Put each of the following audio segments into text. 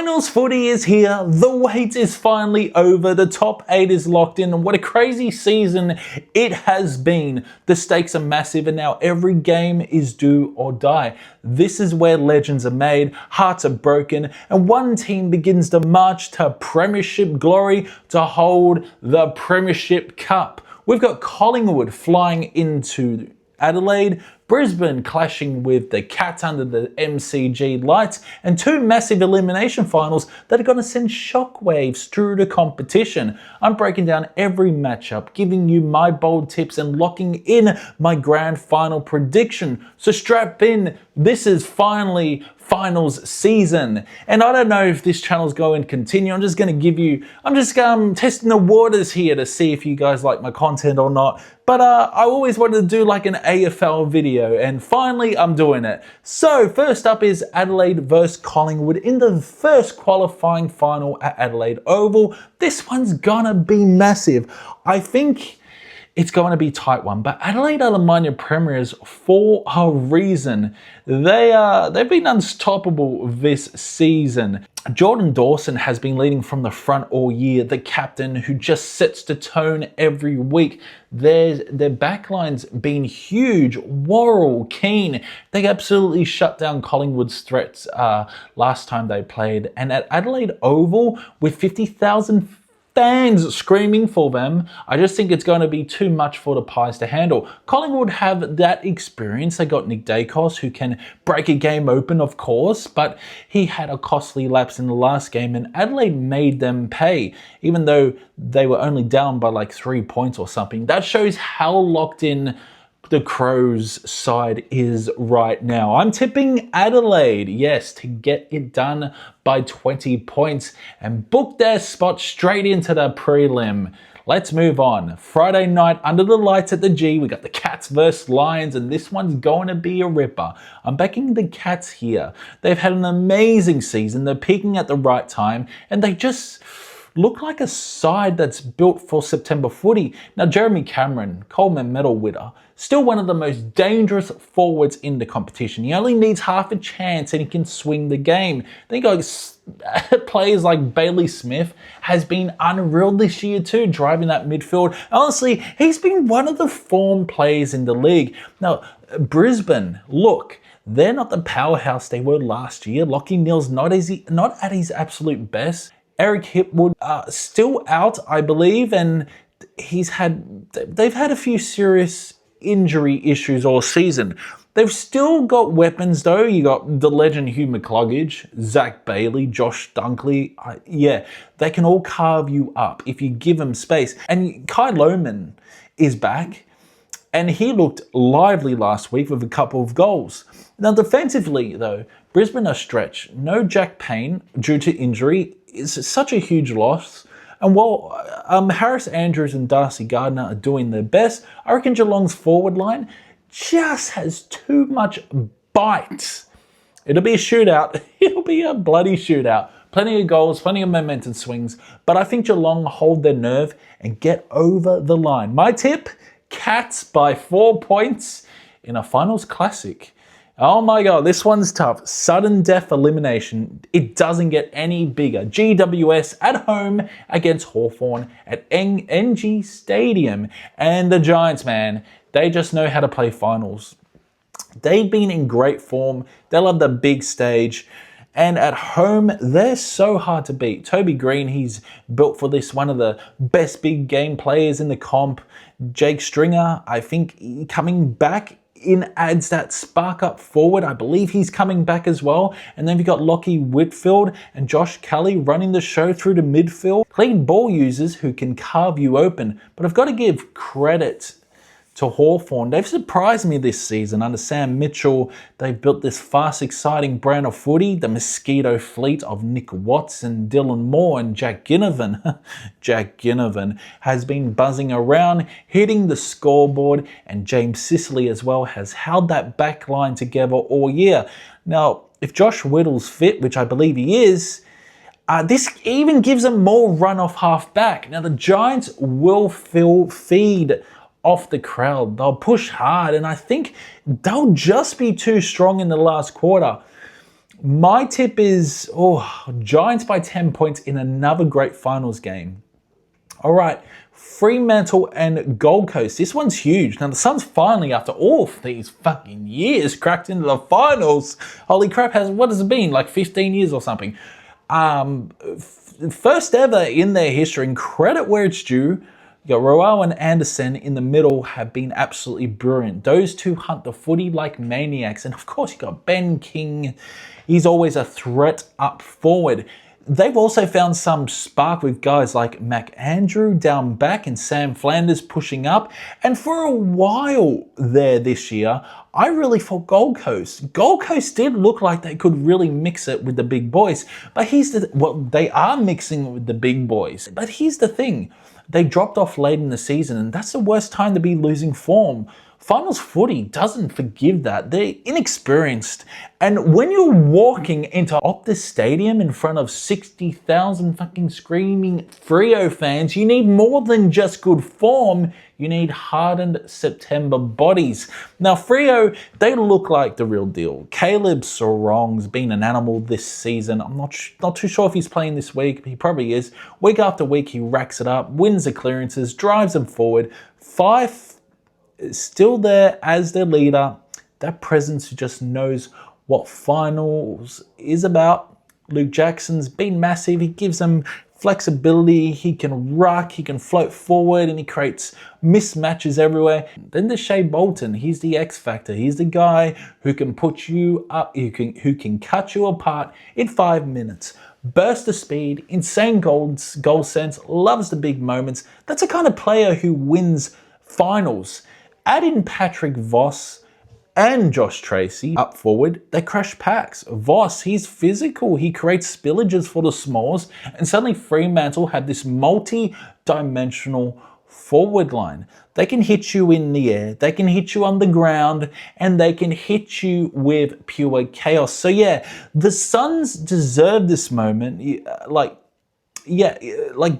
Finals footy is here, the wait is finally over, the top 8 is locked in, and what a crazy season it has been. The stakes are massive and now every game is do or die. This is where legends are made, hearts are broken, and one team begins to march to premiership glory to hold the Premiership Cup. We've got Collingwood flying into Adelaide, Brisbane clashing with the Cats under the MCG lights, and 2 massive elimination finals that are going to send shockwaves through the competition. I'm breaking down every matchup, giving you my bold tips and locking in my grand final prediction. So strap in, this is finally finals season. And I don't know if this channel's going to continue. I'm just testing the waters here to see if you guys like my content or not. But I always wanted to do like an AFL video, and finally I'm doing it. So first up is Adelaide versus Collingwood in the first qualifying final at Adelaide Oval. This one's gonna be massive. I think it's going to be a tight one, but Adelaide are the minor premiers for a reason. They've been unstoppable this season. Jordan Dawson has been leading from the front all year, the captain who just sets the tone every week. Their backline's been huge. Worrell, Keane, they absolutely shut down Collingwood's threats last time they played. And at Adelaide Oval, with 50,000 fans screaming for them, I just think it's going to be too much for the Pies to handle. Collingwood have that experience. They got Nick Dacos, who can break a game open, of course, but he had a costly lapse in the last game, and Adelaide made them pay, even though they were only down by like 3 points or something. That shows how locked in the Crows side is right now. I'm tipping Adelaide, yes, to get it done by 20 points and book their spot straight into the prelim. Let's move on. Friday night under the lights at the G, we got the Cats versus Lions, and this one's going to be a ripper. I'm backing the Cats here. They've had an amazing season. They're peaking at the right time, and they just look like a side that's built for September footy. Now, Jeremy Cameron, Coleman medal winner, still one of the most dangerous forwards in the competition. He only needs half a chance and he can swing the game. Then you got players like Bailey Smith has been unreal this year too, driving that midfield. Honestly, he's been one of the form players in the league. Now, Brisbane, look, they're not the powerhouse they were last year. Lachie Neale's not at his absolute best. Eric Hipwood still out, I believe, and they've had a few serious injury issues all season. They've still got weapons though. You got the legend Hugh McCluggage, Zach Bailey, Josh Dunkley. Yeah, they can all carve you up if you give them space. And Kai Lohmann is back, and he looked lively last week with a couple of goals. Now defensively though, Brisbane are stretched. No Jack Payne due to injury. It's such a huge loss. And while Harris Andrews and Darcy Gardner are doing their best, I reckon Geelong's forward line just has too much bite. It'll be a shootout. It'll be a bloody shootout. Plenty of goals, plenty of momentum swings. But I think Geelong hold their nerve and get over the line. My tip, Cats by 4 points in a finals classic. Oh my God, this one's tough. Sudden death elimination. It doesn't get any bigger. GWS at home against Hawthorn at NG Stadium. And the Giants, man, they just know how to play finals. They've been in great form. They love the big stage. And at home, they're so hard to beat. Toby Green, he's built for this, one of the best big game players in the comp. Jake Stringer, I think coming back adds that spark up forward. I believe he's coming back as well. And then you've got Lockie Whitfield and Josh Kelly running the show through the midfield. Clean ball users who can carve you open. But I've got to give credit to Hawthorn. They've surprised me this season. Under Sam Mitchell, they've built this fast, exciting brand of footy. The mosquito fleet of Nick Watson, Dylan Moore, and Jack Ginnivan. Jack Ginnivan has been buzzing around, hitting the scoreboard, and James Sicily as well has held that back line together all year. Now, if Josh Whittle's fit, which I believe he is, this even gives them more run off half back. Now, the Giants will feed off the crowd. They'll push hard, and I think they'll just be too strong in the last quarter. My tip is Giants by 10 points in another great finals game. All right, Fremantle and Gold Coast. This one's huge. Now, the Suns finally, after all of these fucking years, cracked into the finals. Holy crap, what has it been? Like 15 years or something. First ever in their history, and credit where it's due. You got Roel and Anderson in the middle have been absolutely brilliant. Those two hunt the footy like maniacs. And of course, you got Ben King. He's always a threat up forward. They've also found some spark with guys like McAndrew down back and Sam Flanders pushing up. And for a while there this year, I really thought Gold Coast. Gold Coast did look like they could really mix it with the big boys. But they are mixing it with the big boys. But here's the thing. They dropped off late in the season, and that's the worst time to be losing form. Finals footy doesn't forgive that. They're inexperienced. And when you're walking into Optus Stadium in front of 60,000 fucking screaming Freo fans, you need more than just good form. You need hardened September bodies. Now, Freo, they look like the real deal. Caleb Sarong's been an animal this season. I'm not too sure if he's playing this week, but he probably is. Week after week, he racks it up, wins the clearances, drives them forward. Fife still there as their leader. That presence just knows what finals is about. Luke Jackson's been massive. He gives them flexibility. He can ruck, he can float forward, and he creates mismatches everywhere. Then there's Shea Bolton. He's the X factor. He's the guy who can put you up, who can cut you apart in 5 minutes. Burst of speed, insane goal sense, loves the big moments. That's the kind of player who wins finals. Add in Patrick Voss and Josh Tracy up forward, they crush packs. Voss, he's physical, he creates spillages for the smalls, and suddenly Fremantle had this multi-dimensional forward line. They can hit you in the air, they can hit you on the ground, and they can hit you with pure chaos. So yeah, the Suns deserve this moment. Like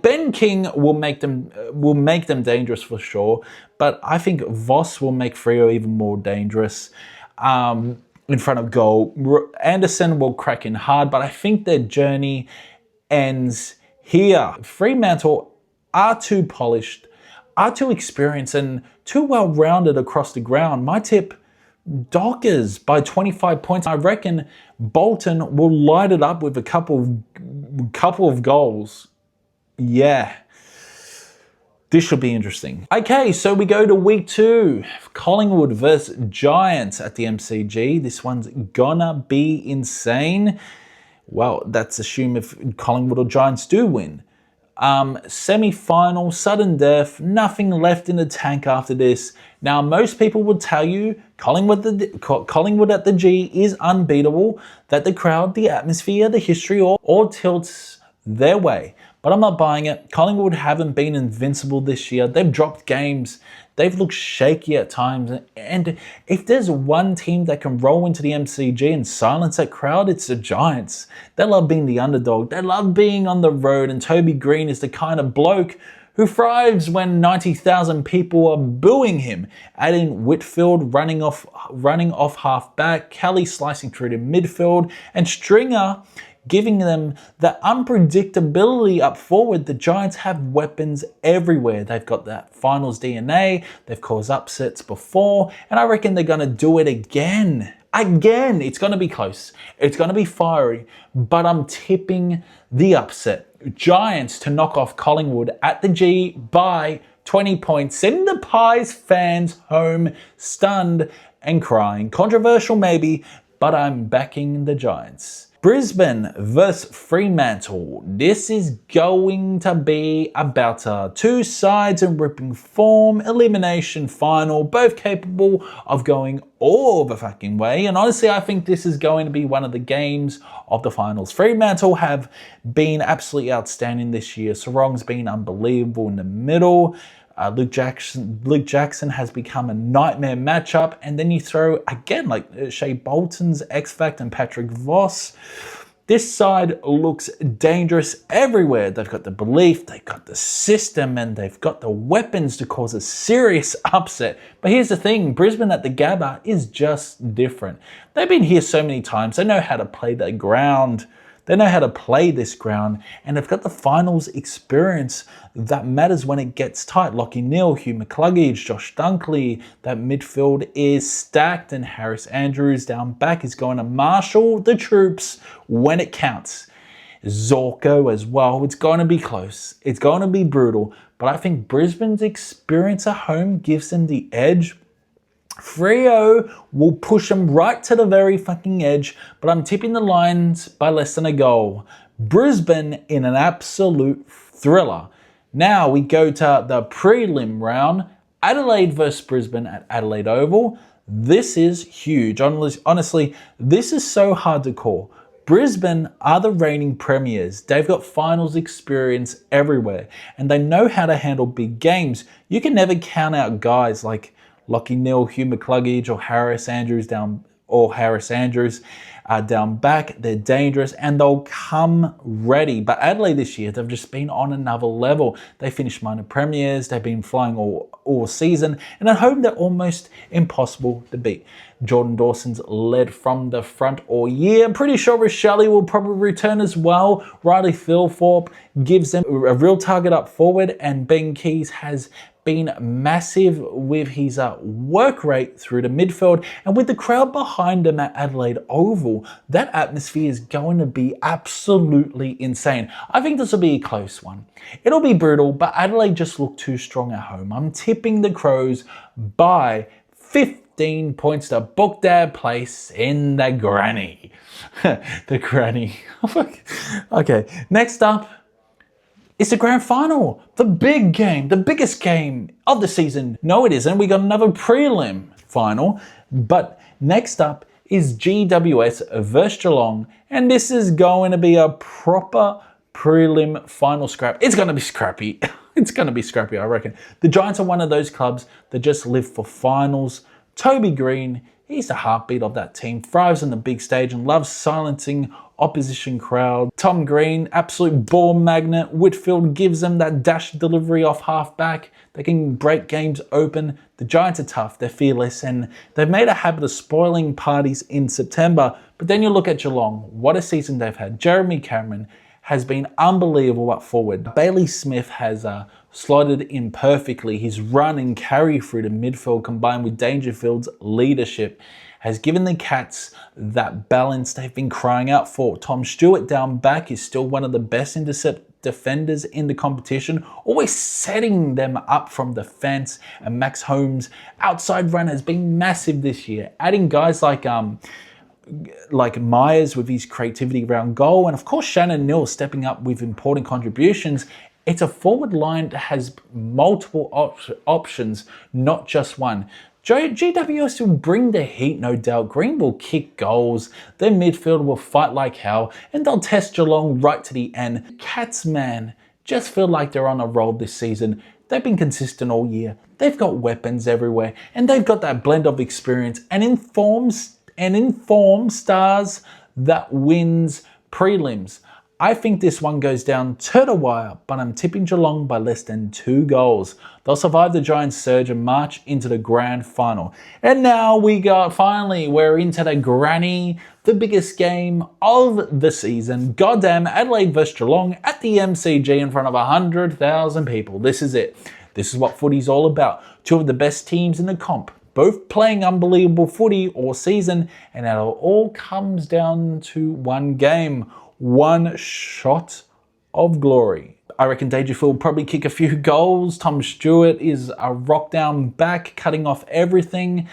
Ben King will make them dangerous for sure, but I think Voss will make Freo even more dangerous in front of goal. Anderson will crack in hard, but I think their journey ends here. Fremantle are too polished, are too experienced, and too well-rounded across the ground. My tip, Dockers by 25 points. I reckon Bolton will light it up with a couple of goals. Yeah. This should be interesting. Okay, so we go to week 2. Collingwood versus Giants at the MCG. This one's gonna be insane. Well, that's assume if Collingwood or Giants do win. Semi-final, sudden death, nothing left in the tank after this. Now, most people would tell you Collingwood at the G is unbeatable, that the crowd, the atmosphere, the history all tilts their way. But I'm not buying it. Collingwood haven't been invincible this year. They've dropped games. They've looked shaky at times. And if there's one team that can roll into the MCG and silence that crowd, it's the Giants. They love being the underdog. They love being on the road. And Toby Green is the kind of bloke who thrives when 90,000 people are booing him. Adding Whitfield running off half back, Kelly slicing through to midfield, and Stringer giving them the unpredictability up forward. The Giants have weapons everywhere. They've got that finals DNA. They've caused upsets before, and I reckon they're going to do it again. Again, it's going to be close. It's going to be fiery, but I'm tipping the upset. Giants to knock off Collingwood at the G by 20 points, sending the Pies fans home stunned and crying. Controversial maybe, but I'm backing the Giants. Brisbane versus Fremantle. This is going to be a batter. Two sides in ripping form, elimination final, both capable of going all the fucking way. And honestly, I think this is going to be one of the games of the finals. Fremantle have been absolutely outstanding this year. Sarong's been unbelievable in the middle. Luke Jackson has become a nightmare matchup, and then you throw again like Shea Bolton's X Factor and Patrick Voss. This side looks dangerous everywhere. They've got the belief, they've got the system, and they've got the weapons to cause a serious upset. But here's the thing, Brisbane at the Gabba is just different. They've been here so many times, they know how to play the ground. They know how to play this ground, and they've got the finals experience that matters when it gets tight. Lachie Neale, Hugh McCluggage, Josh Dunkley, that midfield is stacked, and Harris Andrews down back is going to marshal the troops when it counts. Zorko as well. It's going to be close. It's going to be brutal, but I think Brisbane's experience at home gives them the edge. Freo will push them right to the very fucking edge, but I'm tipping the Lions by less than a goal. Brisbane in an absolute thriller. Now we go to the prelim round. Adelaide versus Brisbane at Adelaide Oval. This is huge. Honestly, this is so hard to call. Brisbane are the reigning premiers. They've got finals experience everywhere, and they know how to handle big games. You can never count out guys like Lachie Neale, Hugh McCluggage, or Harris Andrews down back. They're dangerous and they'll come ready. But Adelaide this year, they've just been on another level. They finished minor premiers. They've been flying all season, and at home they're almost impossible to beat. Jordan Dawson's led from the front all year. I'm pretty sure Rochelle will probably return as well. Riley Thilthorpe gives them a real target up forward, and Ben Keays has been massive with his work rate through the midfield, and with the crowd behind him at Adelaide Oval, that atmosphere is going to be absolutely insane. I think this will be a close one. It'll be brutal, but Adelaide just look too strong at home. I'm tipping the Crows by 15 points to book their place in the granny. The granny. Okay, next up, it's the grand final, the big game, the biggest game of the season. No, it isn't. We got another prelim final. But next up is GWS versus Geelong. And this is going to be a proper prelim final scrap. It's going to be scrappy. It's going to be scrappy, I reckon. The Giants are one of those clubs that just live for finals. Toby Green, he's the heartbeat of that team, thrives on the big stage and loves silencing opposition crowd. Tom Green, absolute ball magnet. Whitfield gives them that dash delivery off half-back. They can break games open. The Giants are tough, they're fearless, and they've made a habit of spoiling parties in September. But then you look at Geelong, what a season they've had. Jeremy Cameron has been unbelievable up forward. Bailey Smith has slotted in perfectly. His run and carry through the midfield combined with Dangerfield's leadership has given the Cats that balance they've been crying out for. Tom Stewart down back is still one of the best intercept defenders in the competition, always setting them up from the fence. And Max Holmes' outside run has been massive this year, adding guys like Myers with his creativity around goal, and of course Shannon Neal stepping up with important contributions. It's a forward line that has multiple options, not just one. GWS will bring the heat, no doubt. Green will kick goals, their midfield will fight like hell, and they'll test Geelong right to the end. Cats, man, just feel like they're on a roll this season. They've been consistent all year. They've got weapons everywhere, and they've got that blend of experience and informed stars that wins prelims. I think this one goes down to the wire, but I'm tipping Geelong by less than 2 goals. They'll survive the Giants' surge and march into the grand final. And now we're into the granny, the biggest game of the season. Goddamn, Adelaide versus Geelong at the MCG in front of 100,000 people. This is it. This is what footy's all about. Two of the best teams in the comp, both playing unbelievable footy all season, and it all comes down to one game. One shot of glory. I reckon Dangerfield will probably kick a few goals. Tom Stewart is a rock down back, cutting off everything.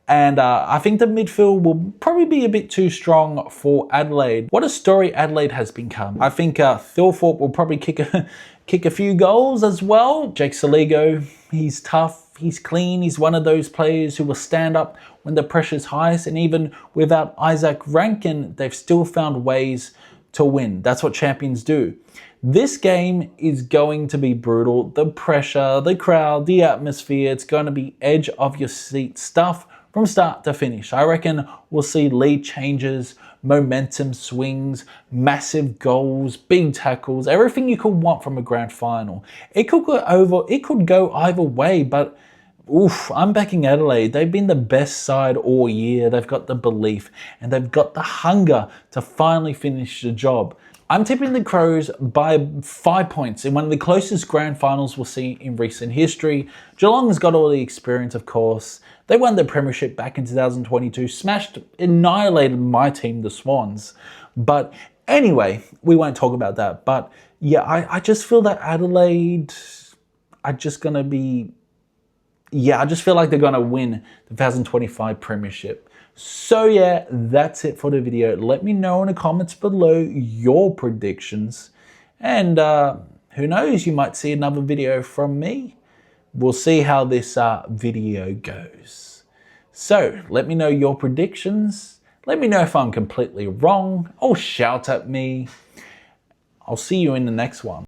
And I think the midfield will probably be a bit too strong for Adelaide. What a story Adelaide has become. I think Thilthorpe will probably kick a few goals as well. Jake Saligo, he's tough, he's clean, he's one of those players who will stand up when the pressure's highest. And even without Isaac Rankin, they've still found ways to win. That's what champions do. This game is going to be brutal. The pressure, the crowd, the atmosphere, it's going to be edge of your seat stuff from start to finish. I reckon we'll see lead changes momentum swings, massive goals, big tackles, everything you could want from a grand final. It could go either way, but oof, I'm backing Adelaide. They've been the best side all year. They've got the belief and they've got the hunger to finally finish the job. I'm tipping the Crows by 5 points in one of the closest grand finals we'll see in recent history. Geelong's got all the experience, of course. They won the premiership back in 2022, annihilated my team, the Swans. But anyway, we won't talk about that. But yeah, I just feel that Adelaide are just going to be... Yeah, I just feel like they're going to win the 2025 premiership. So yeah, that's it for the video. Let me know in the comments below your predictions. And who knows, you might see another video from me. We'll see how this video goes. So let me know your predictions. Let me know if I'm completely wrong, or shout at me. I'll see you in the next one.